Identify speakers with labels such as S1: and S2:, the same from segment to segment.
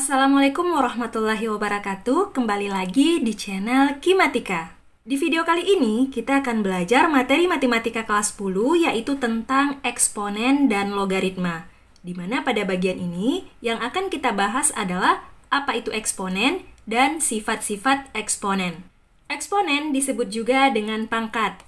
S1: Assalamualaikum warahmatullahi wabarakatuh. Kembali lagi di channel Kimatika. Di video kali ini kita akan belajar materi matematika kelas 10 yaitu tentang eksponen dan logaritma. Di mana pada bagian ini yang akan kita bahas adalah apa itu eksponen dan sifat-sifat eksponen. Eksponen disebut juga dengan pangkat.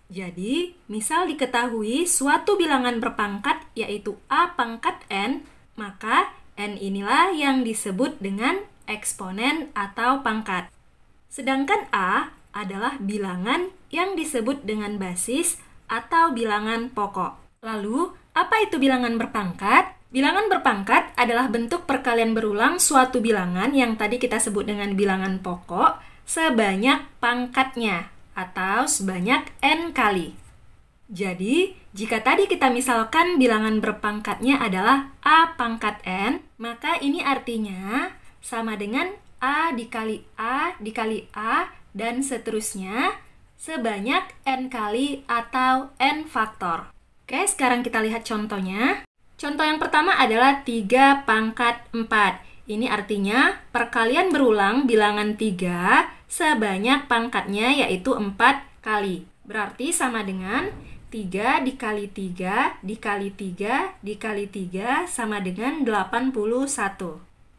S1: Jadi, misal diketahui suatu bilangan berpangkat yaitu A pangkat N, maka N inilah yang disebut dengan eksponen atau pangkat. Sedangkan A adalah bilangan yang disebut dengan basis atau bilangan pokok. Lalu, apa itu bilangan berpangkat? Bilangan berpangkat adalah bentuk perkalian berulang suatu bilangan yang tadi kita sebut dengan bilangan pokok sebanyak pangkatnya atau sebanyak N kali. Jadi, jika tadi kita misalkan bilangan berpangkatnya adalah A pangkat N, maka ini artinya sama dengan A dikali A dikali A dan seterusnya sebanyak N kali atau N faktor. Oke, sekarang kita lihat contohnya. Contoh yang pertama adalah 3 pangkat 4. Ini artinya perkalian berulang bilangan 3 sebanyak pangkatnya yaitu 4 kali. Berarti sama dengan 3 dikali 3 dikali 3 dikali 3 sama dengan 81.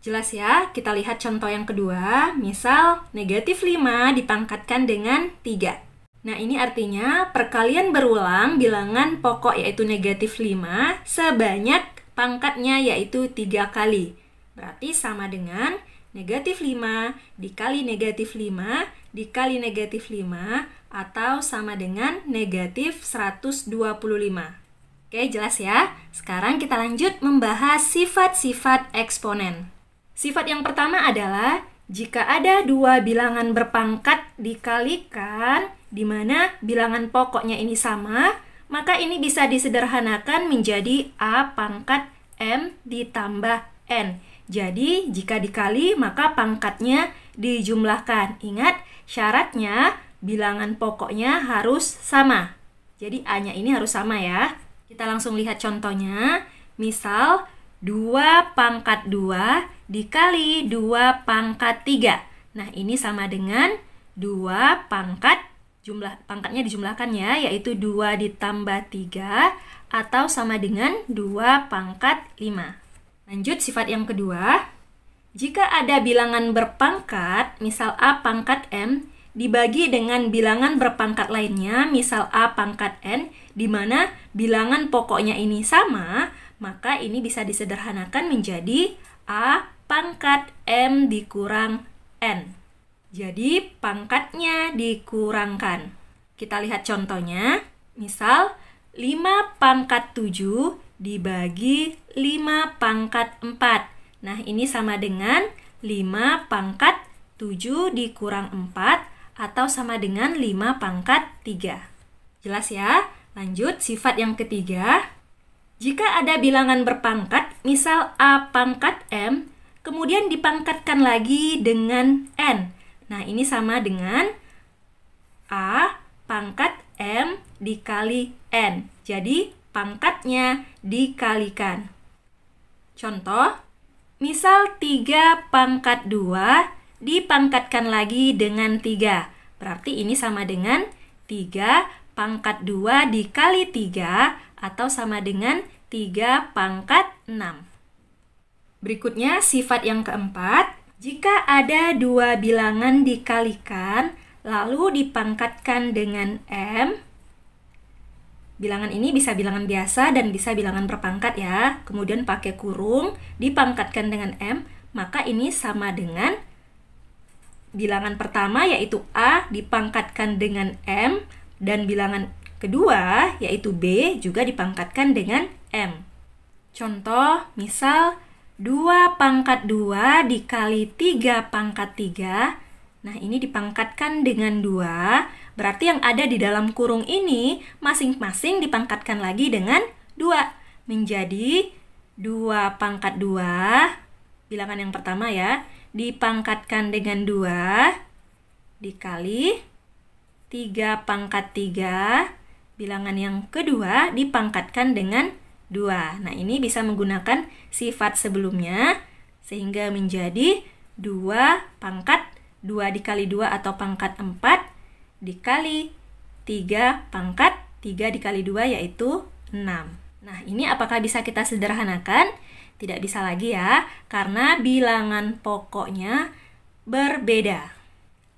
S1: Jelas ya? Kita lihat contoh yang kedua. Misal, negatif 5 dipangkatkan dengan 3. Nah, ini artinya perkalian berulang bilangan pokok yaitu negatif 5 sebanyak pangkatnya yaitu 3 kali. Berarti sama dengan negatif 5 dikali negatif 5 dikali negatif 5 atau sama dengan negatif 125. Oke, jelas ya? Sekarang kita lanjut membahas sifat-sifat eksponen. Sifat yang pertama adalah jika ada dua bilangan berpangkat dikalikan, di mana bilangan pokoknya ini sama, maka ini bisa disederhanakan menjadi A pangkat M ditambah N. Jadi, jika dikali, maka pangkatnya dijumlahkan. Ingat, syaratnya bilangan pokoknya harus sama. Jadi, A-nya ini harus sama ya. Kita langsung lihat contohnya. Misal, 2 pangkat 2 dikali 2 pangkat 3. Nah, ini sama dengan 2 pangkat, jumlah pangkatnya dijumlahkan ya, yaitu 2 ditambah 3 atau sama dengan 2 pangkat 5. Lanjut sifat yang kedua. Jika ada bilangan berpangkat, misal A pangkat M, dibagi dengan bilangan berpangkat lainnya, misal A pangkat N, di mana bilangan pokoknya ini sama, maka ini bisa disederhanakan menjadi A pangkat M dikurang N. Jadi, pangkatnya dikurangkan. Kita lihat contohnya. Misal, 5 pangkat 7 dibagi 5 pangkat 4. Nah, ini sama dengan 5 pangkat 7 dikurang 4 atau sama dengan 5 pangkat 3. Jelas ya? Lanjut, sifat yang ketiga. Jika ada bilangan berpangkat, misal A pangkat M, kemudian dipangkatkan lagi dengan N. Nah, ini sama dengan A pangkat M dikali N. Jadi, pangkatnya dikalikan. Contoh, misal 3 pangkat 2 dipangkatkan lagi dengan 3. Berarti ini sama dengan 3 pangkat 2 dikali 3 atau sama dengan 3 pangkat 6. Berikutnya sifat yang keempat. Jika ada dua bilangan dikalikan lalu dipangkatkan dengan M, bilangan ini bisa bilangan biasa dan bisa bilangan berpangkat ya. Kemudian pakai kurung, dipangkatkan dengan M, maka ini sama dengan bilangan pertama yaitu A dipangkatkan dengan M dan bilangan kedua yaitu B juga dipangkatkan dengan M. Contoh, misal 2 pangkat 2 dikali 3 pangkat 3. Nah, ini dipangkatkan dengan 2. Berarti yang ada di dalam kurung ini masing-masing dipangkatkan lagi dengan 2. Menjadi 2 pangkat 2. Bilangan yang pertama ya. Dipangkatkan dengan 2. Dikali 3 pangkat 3. Bilangan yang kedua dipangkatkan dengan 2. Nah, ini bisa menggunakan sifat sebelumnya Sehingga menjadi 2 pangkat 2 dikali 2 atau pangkat 4 dikali 3 pangkat 3 dikali 2 yaitu 6. Nah, ini apakah bisa kita sederhanakan? Tidak bisa lagi ya, karena bilangan pokoknya berbeda.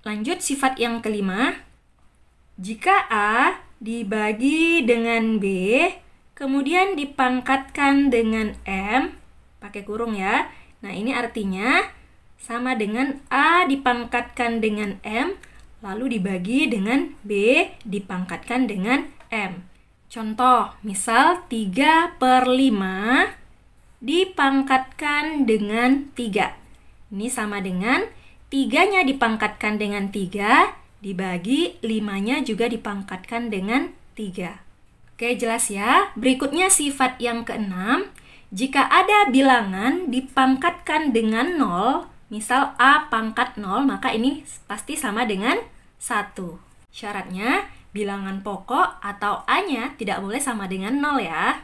S1: Lanjut sifat yang kelima. Jika A dibagi dengan B, kemudian dipangkatkan dengan M, pakai kurung ya. Nah, ini artinya sama dengan A dipangkatkan dengan M, lalu dibagi dengan B dipangkatkan dengan M. Contoh, misal 3/5 dipangkatkan dengan 3. Ini sama dengan 3-nya dipangkatkan dengan 3, dibagi 5-nya juga dipangkatkan dengan 3. Oke, jelas ya? Berikutnya sifat yang keenam. Jika ada bilangan dipangkatkan dengan 0, misal A pangkat 0, maka ini pasti sama dengan 1. Syaratnya, bilangan pokok atau A-nya tidak boleh sama dengan 0 ya.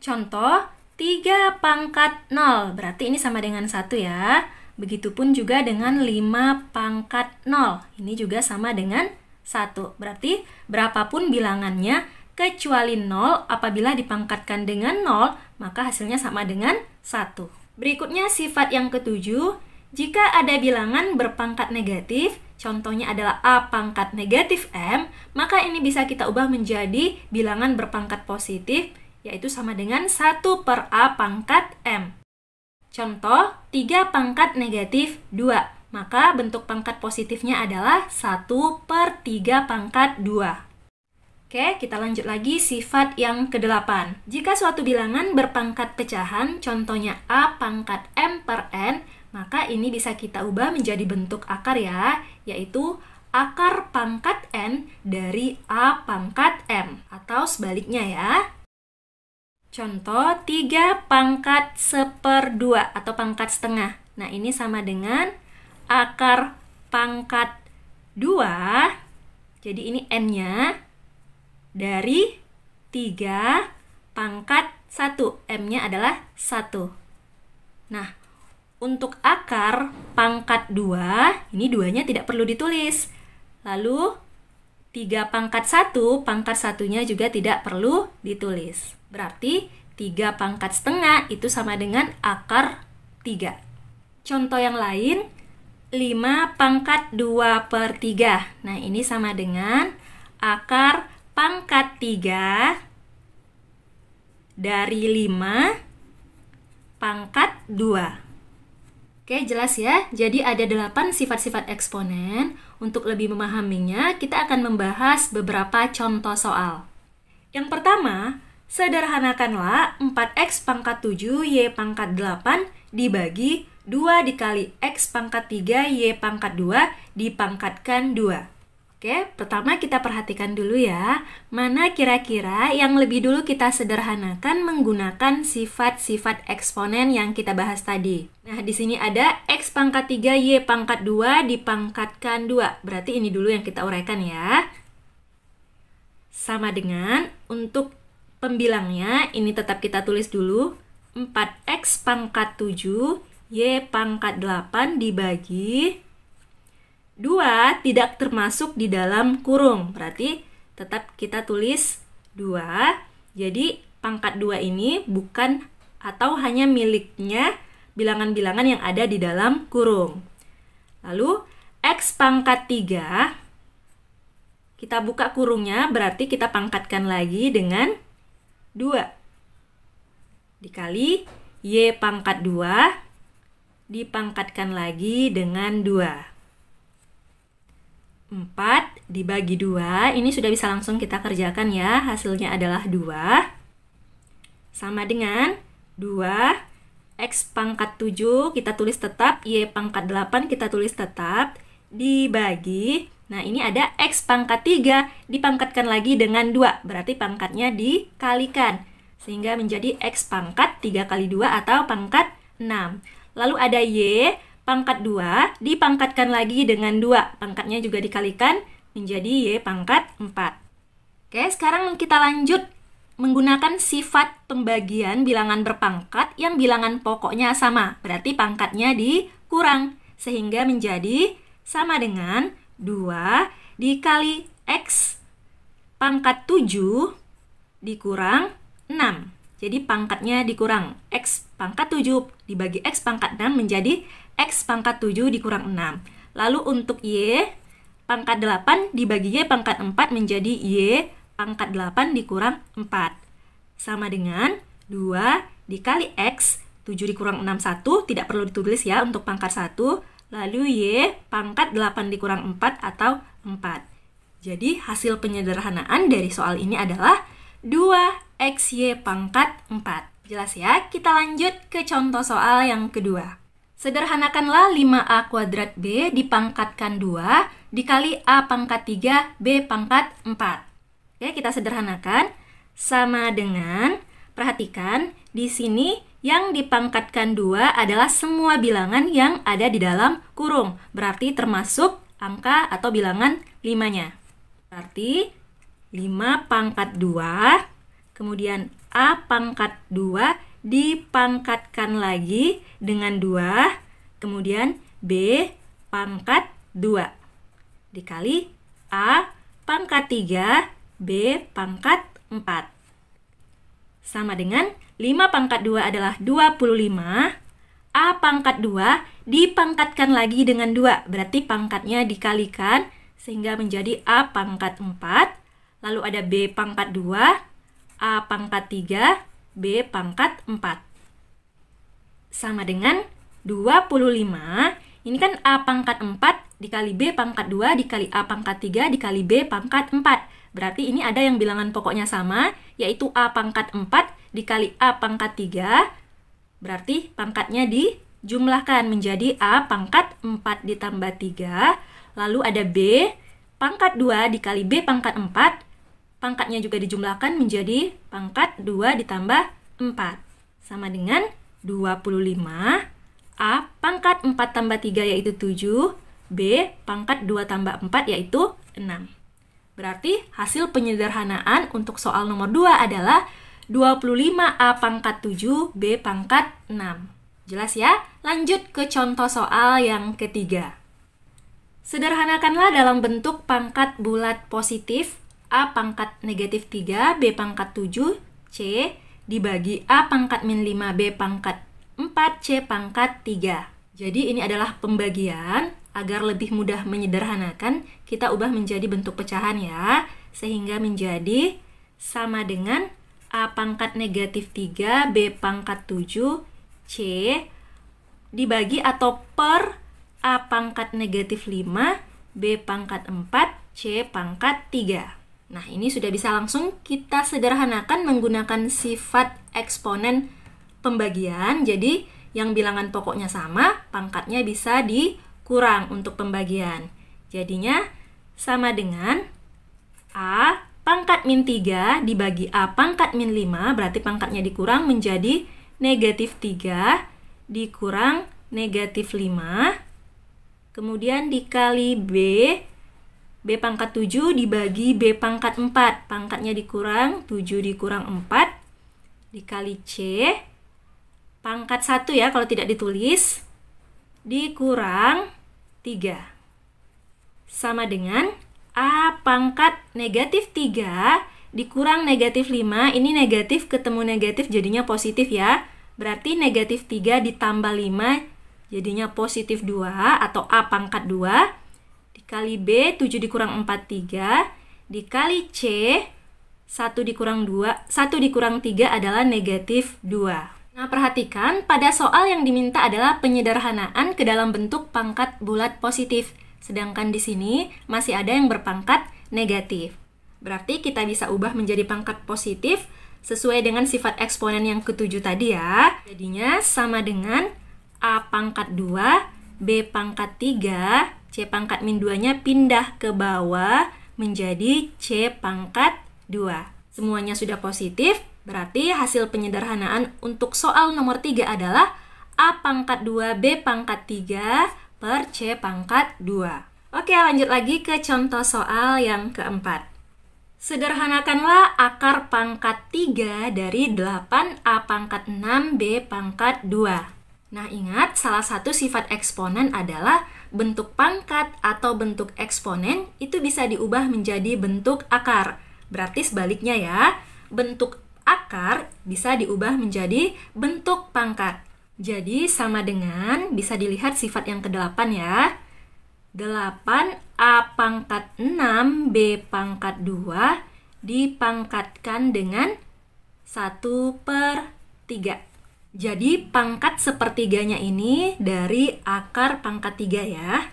S1: Contoh, 3 pangkat 0, berarti ini sama dengan 1 ya. Begitupun juga dengan 5 pangkat 0, ini juga sama dengan 1. Berarti berapapun bilangannya, kecuali 0, apabila dipangkatkan dengan 0, maka hasilnya sama dengan 1. Berikutnya sifat yang ketujuh, jika ada bilangan berpangkat negatif, contohnya adalah A pangkat negatif M, maka ini bisa kita ubah menjadi bilangan berpangkat positif, yaitu sama dengan 1/A pangkat M. Contoh, 3 pangkat negatif 2, maka bentuk pangkat positifnya adalah 1/3 pangkat 2. Oke, kita lanjut lagi sifat yang ke-8. Jika suatu bilangan berpangkat pecahan, contohnya A pangkat M per N, maka ini bisa kita ubah menjadi bentuk akar ya, yaitu akar pangkat N dari A pangkat M, atau sebaliknya ya. Contoh, 3 pangkat 1/2 atau pangkat setengah. Nah, ini sama dengan akar pangkat 2, jadi ini N-nya, dari 3 pangkat 1, M-nya adalah 1. Nah, untuk akar pangkat 2, ini 2-nya tidak perlu ditulis. Lalu, 3 pangkat 1, pangkat 1-nya juga tidak perlu ditulis. Berarti 3 pangkat setengah itu sama dengan akar 3. Contoh yang lain, 5 pangkat 2/3. Nah, ini sama dengan akar pangkat 3 dari 5 pangkat 2. Oke, jelas ya? Jadi ada 8 sifat-sifat eksponen. Untuk lebih memahaminya, kita akan membahas beberapa contoh soal. Yang pertama, sederhanakanlah 4x pangkat 7 y pangkat 8 dibagi 2 dikali x pangkat 3 y pangkat 2 dipangkatkan 2. Oke, pertama kita perhatikan dulu ya, mana kira-kira yang lebih dulu kita sederhanakan menggunakan sifat-sifat eksponen yang kita bahas tadi. Nah, di sini ada x pangkat 3 y pangkat 2 dipangkatkan 2. Berarti ini dulu yang kita uraikan ya. Sama dengan untuk pembilangnya, ini tetap kita tulis dulu, 4x pangkat 7, y pangkat 8 dibagi 2 tidak termasuk di dalam kurung. Berarti tetap kita tulis 2. Jadi pangkat 2 ini bukan atau hanya miliknya bilangan-bilangan yang ada di dalam kurung. Lalu x pangkat 3, kita buka kurungnya, berarti kita pangkatkan lagi dengan 2 dikali y pangkat 2 dipangkatkan lagi dengan 2. 4 dibagi 2, ini sudah bisa langsung kita kerjakan ya, hasilnya adalah 2. Sama dengan 2 x pangkat 7 kita tulis tetap, y pangkat 8 kita tulis tetap, dibagi, nah ini ada x pangkat 3 dipangkatkan lagi dengan 2, berarti pangkatnya dikalikan, sehingga menjadi x pangkat 3 kali 2 atau pangkat 6. Lalu ada y pangkat 2 dipangkatkan lagi dengan 2, pangkatnya juga dikalikan menjadi y pangkat 4. Oke, sekarang kita lanjut menggunakan sifat pembagian bilangan berpangkat yang bilangan pokoknya sama. Berarti pangkatnya dikurang. Sehingga menjadi sama dengan 2 dikali X pangkat 7 dikurang 6. Jadi pangkatnya dikurang. X pangkat 7 dibagi X pangkat 6 menjadi X pangkat 7 dikurang 6. Lalu untuk Y pangkat 8 dibagi Y pangkat 4 menjadi Y pangkat 8 dikurang 4. Sama dengan 2 dikali X, 7 dikurang 6, 1. Tidak perlu ditulis ya untuk pangkat 1. Lalu Y pangkat 8 dikurang 4 atau 4. Jadi hasil penyederhanaan dari soal ini adalah 2XY pangkat 4. Jelas ya? Kita lanjut ke contoh soal yang kedua. Sederhanakanlah 5A kuadrat B dipangkatkan 2 dikali A pangkat 3 B pangkat 4. Oke, kita sederhanakan. Sama dengan, perhatikan, di sini yang dipangkatkan 2 adalah semua bilangan yang ada di dalam kurung. Berarti termasuk angka atau bilangan 5-nya. Berarti 5 pangkat 2, kemudian A pangkat 2 dipangkatkan lagi dengan 2, kemudian B pangkat 2 dikali A pangkat 3, B pangkat 4. Sama dengan 5 pangkat 2 adalah 25, A pangkat 2 dipangkatkan lagi dengan 2, berarti pangkatnya dikalikan sehingga menjadi A pangkat 4. Lalu ada B pangkat 2, A pangkat 3, B pangkat 4. Sama dengan 25, ini kan A pangkat 4 dikali B pangkat 2 dikali A pangkat 3 dikali B pangkat 4. Berarti ini ada yang bilangan pokoknya sama, yaitu A pangkat 4 dikali A pangkat 3. Berarti pangkatnya dijumlahkan menjadi A pangkat 4 ditambah 3. Lalu ada B pangkat 2 dikali B pangkat 4. Pangkatnya juga dijumlahkan menjadi pangkat 2 ditambah 4. Sama dengan 25. A pangkat 4 tambah 3 yaitu 7. B pangkat 2 tambah 4 yaitu 6. Berarti hasil penyederhanaan untuk soal nomor 2 adalah 25A pangkat 7, B pangkat 6. Jelas ya? Lanjut ke contoh soal yang ketiga. Sederhanakanlah dalam bentuk pangkat bulat positif A pangkat negatif 3, B pangkat 7, C dibagi A pangkat min 5, B pangkat 4, C pangkat 3. Jadi ini adalah pembagian. Agar lebih mudah menyederhanakan, kita ubah menjadi bentuk pecahan ya. Sehingga menjadi sama dengan A pangkat negatif 3, B pangkat 7, C dibagi atau per A pangkat negatif 5, B pangkat 4, C pangkat 3. Nah, ini sudah bisa langsung kita sederhanakan menggunakan sifat eksponen pembagian. Jadi, yang bilangan pokoknya sama, pangkatnya bisa dikurang untuk pembagian. Jadinya, sama dengan A pangkat min 3 dibagi A pangkat min 5, berarti pangkatnya dikurang menjadi negatif 3 dikurang negatif 5. Kemudian dikali B pangkat 7 dibagi B pangkat 4. Pangkatnya dikurang, 7 dikurang 4. Dikali C, pangkat 1 ya kalau tidak ditulis, dikurang 3. Sama dengan A pangkat negatif 3 dikurang negatif 5. Ini negatif ketemu negatif jadinya positif ya. Berarti negatif 3 ditambah 5 jadinya positif 2 atau A pangkat 2. Dikali B, 7 dikurang 4, 3. Dikali C, 1 dikurang 2, 1 dikurang 3 adalah negatif 2. Nah, perhatikan, pada soal yang diminta adalah penyederhanaan ke dalam bentuk pangkat bulat positif. Sedangkan di sini masih ada yang berpangkat negatif. Berarti kita bisa ubah menjadi pangkat positif sesuai dengan sifat eksponen yang ketujuh tadi ya. Jadinya sama dengan A pangkat 2, B pangkat 3, C pangkat min 2-nya pindah ke bawah menjadi C pangkat 2. Semuanya sudah positif, berarti hasil penyederhanaan untuk soal nomor 3 adalah A pangkat 2, B pangkat 3 per C pangkat 2. Oke, lanjut lagi ke contoh soal yang keempat. Sederhanakanlah akar pangkat 3 dari 8A pangkat 6B pangkat 2. Nah, ingat, salah satu sifat eksponen adalah bentuk pangkat atau bentuk eksponen itu bisa diubah menjadi bentuk akar. Berarti sebaliknya ya, bentuk akar bisa diubah menjadi bentuk pangkat. Jadi sama dengan, bisa dilihat sifat yang ke-8 ya. 8A pangkat 6B pangkat 2 dipangkatkan dengan 1/3. Jadi pangkat sepertiganya ini dari akar pangkat 3 ya.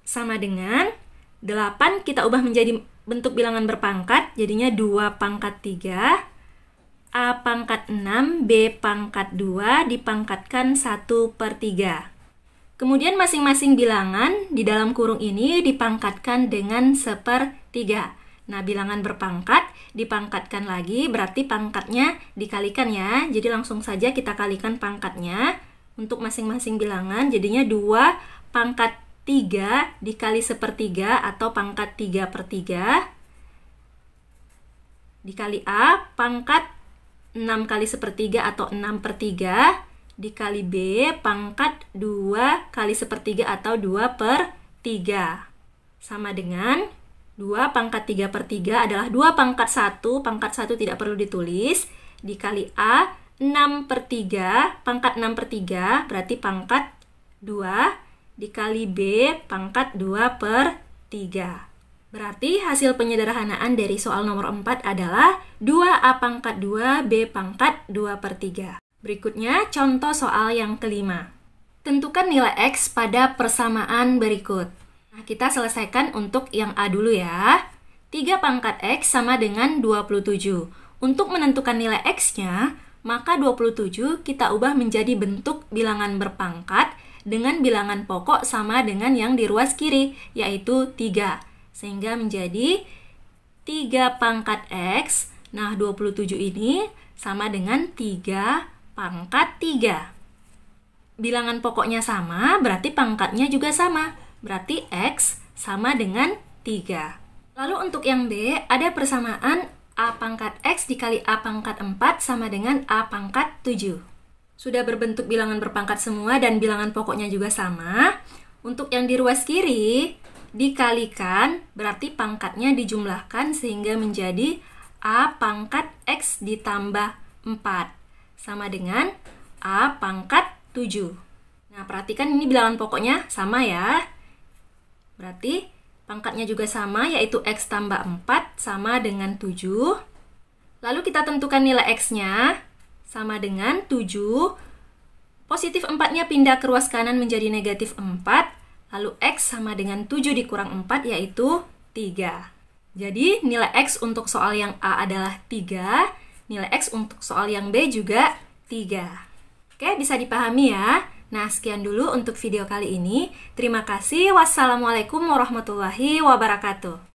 S1: Sama dengan 8 kita ubah menjadi bentuk bilangan berpangkat, jadinya 2 pangkat 3. A pangkat 6, B pangkat 2 dipangkatkan 1/3. Kemudian masing-masing bilangan di dalam kurung ini dipangkatkan dengan 1/3. Nah, bilangan berpangkat dipangkatkan lagi, berarti pangkatnya dikalikan ya. Jadi langsung saja kita kalikan pangkatnya untuk masing-masing bilangan. Jadinya 2 pangkat 3 dikali 1/3 atau pangkat 3/3. Dikali A pangkat 6 kali 1/3 atau 6/3. Dikali B pangkat 2 kali 1/3 atau 2/3. Sama dengan 2 pangkat 3/3 adalah 2 pangkat 1. Pangkat 1 tidak perlu ditulis. Dikali A 6/3. Pangkat 6/3 berarti pangkat 2. Dikali B pangkat 2/3. Berarti hasil penyederhanaan dari soal nomor 4 adalah 2A pangkat 2 B pangkat 2/3. Berikutnya, contoh soal yang kelima. Tentukan nilai X pada persamaan berikut. Nah, kita selesaikan untuk yang A dulu ya. 3 pangkat X sama dengan 27. Untuk menentukan nilai X-nya, maka 27 kita ubah menjadi bentuk bilangan berpangkat dengan bilangan pokok sama dengan yang di ruas kiri, yaitu 3. Sehingga menjadi 3 pangkat X. Nah, 27 ini sama dengan 3 pangkat 3. Bilangan pokoknya sama, berarti pangkatnya juga sama. Berarti X sama dengan 3. Lalu untuk yang B, ada persamaan A pangkat X dikali A pangkat 4 sama dengan A pangkat 7. Sudah berbentuk bilangan berpangkat semua dan bilangan pokoknya juga sama. Untuk yang di ruas kiri, dikalikan, berarti pangkatnya dijumlahkan sehingga menjadi A pangkat X ditambah 4. Sama dengan A pangkat 7. Nah, perhatikan ini bilangan pokoknya sama ya. Berarti pangkatnya juga sama, yaitu X tambah 4 sama dengan 7. Lalu kita tentukan nilai X-nya sama dengan 7. Positif 4-nya pindah ke ruas kanan menjadi negatif 4. Lalu X sama dengan 7 dikurang 4, yaitu 3. Jadi nilai X untuk soal yang A adalah 3. Nilai X untuk soal yang B juga 3. Oke, bisa dipahami ya. Nah, sekian dulu untuk video kali ini. Terima kasih. Wassalamualaikum warahmatullahi wabarakatuh.